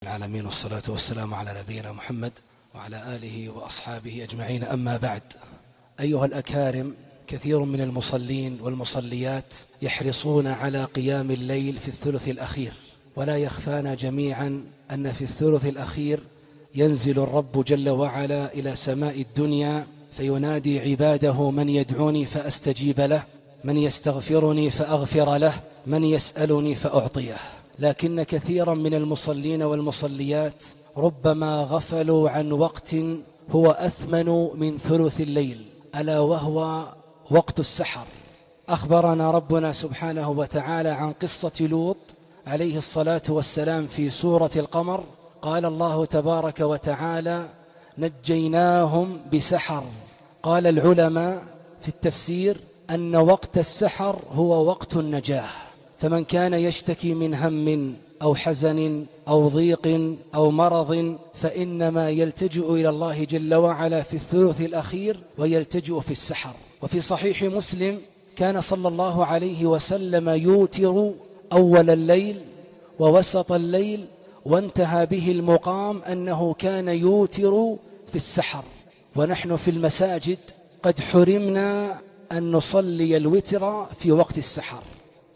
العالمين، والصلاة والسلام على نبينا محمد وعلى آله وأصحابه أجمعين. أما بعد، أيها الأكارم، كثير من المصلين والمصليات يحرصون على قيام الليل في الثلث الأخير، ولا يخفانا جميعا أن في الثلث الأخير ينزل الرب جل وعلا إلى سماء الدنيا فينادي عباده: من يدعوني فأستجيب له، من يستغفرني فأغفر له، من يسألني فأعطيه. لكن كثيرا من المصلين والمصليات ربما غفلوا عن وقت هو أثمن من ثلث الليل، ألا وهو وقت السحر. أخبرنا ربنا سبحانه وتعالى عن قصة لوط عليه الصلاة والسلام في سورة القمر. قال الله تبارك وتعالى: نجيناهم بسحر. قال العلماء في التفسير أن وقت السحر هو وقت النجاة، فمن كان يشتكي من هم أو حزن أو ضيق أو مرض فإنما يلتجئ إلى الله جل وعلا في الثلث الأخير ويلتجئ في السحر. وفي صحيح مسلم كان صلى الله عليه وسلم يوتر أول الليل ووسط الليل، وانتهى به المقام أنه كان يوتر في السحر. ونحن في المساجد قد حرمنا أن نصلي الوتر في وقت السحر،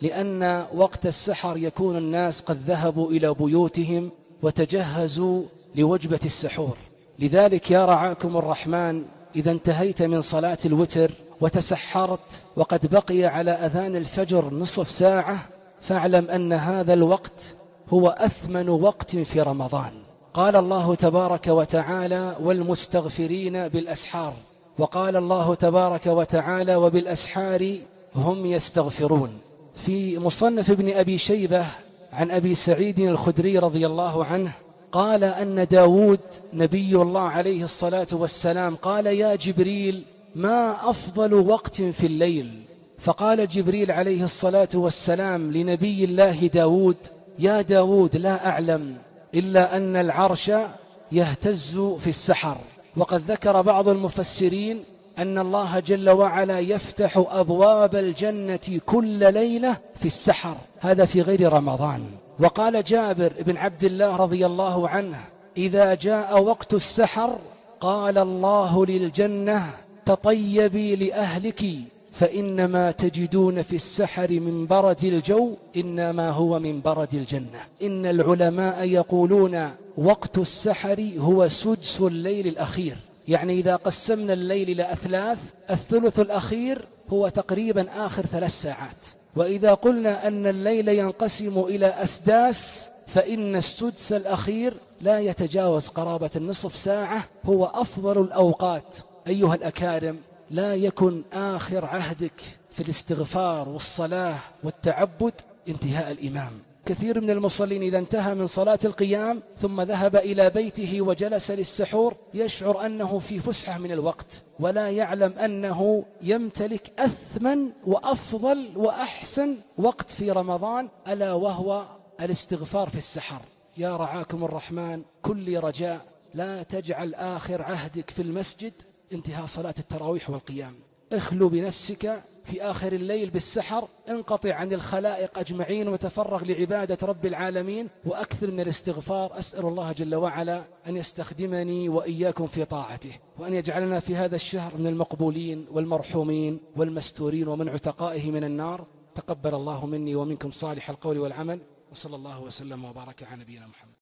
لأن وقت السحر يكون الناس قد ذهبوا إلى بيوتهم وتجهزوا لوجبة السحور. لذلك يا رعاكم الرحمن، إذا انتهيت من صلاة الوتر وتسحرت وقد بقي على أذان الفجر نصف ساعة، فاعلم أن هذا الوقت هو أثمن وقت في رمضان. قال الله تبارك وتعالى: والمستغفرين بالأسحار. وقال الله تبارك وتعالى: وبالأسحار هم يستغفرون. في مصنف ابن أبي شيبة عن أبي سعيد الخدري رضي الله عنه قال أن داود نبي الله عليه الصلاة والسلام قال: يا جبريل، ما أفضل وقت في الليل؟ فقال جبريل عليه الصلاة والسلام لنبي الله داود: يا داود، لا أعلم إلا أن العرش يهتز في السحر. وقد ذكر بعض المفسرين أن الله جل وعلا يفتح أبواب الجنة كل ليلة في السحر، هذا في غير رمضان. وقال جابر بن عبد الله رضي الله عنه: إذا جاء وقت السحر قال الله للجنة: تطيبي لأهلك، فإنما تجدون في السحر من برد الجو إنما هو من برد الجنة. إن العلماء يقولون وقت السحر هو سدس الليل الأخير، يعني إذا قسمنا الليل إلى أثلاث، الثلث الأخير هو تقريبا آخر 3 ساعات. وإذا قلنا أن الليل ينقسم إلى أسداس، فإن السدس الأخير لا يتجاوز قرابة النصف ساعة، هو أفضل الأوقات. أيها الأكارم، لا يكن آخر عهدك في الاستغفار والصلاة والتعبد انتهاء الإمام. كثير من المصلين إذا انتهى من صلاة القيام ثم ذهب إلى بيته وجلس للسحور يشعر أنه في فسحة من الوقت، ولا يعلم أنه يمتلك أثمن وأفضل وأحسن وقت في رمضان، ألا وهو الاستغفار في السحر. يا رعاكم الرحمن، كل رجاء لا تجعل آخر عهدك في المسجد انتهاء صلاة التراويح والقيام. اخلو بنفسك في آخر الليل بالسحر، انقطع عن الخلائق أجمعين وتفرغ لعبادة رب العالمين، وأكثر من الاستغفار. أسأل الله جل وعلا أن يستخدمني وإياكم في طاعته، وأن يجعلنا في هذا الشهر من المقبولين والمرحومين والمستورين ومن عتقائه من النار. تقبل الله مني ومنكم صالح القول والعمل، وصلى الله وسلم وبارك على نبينا محمد.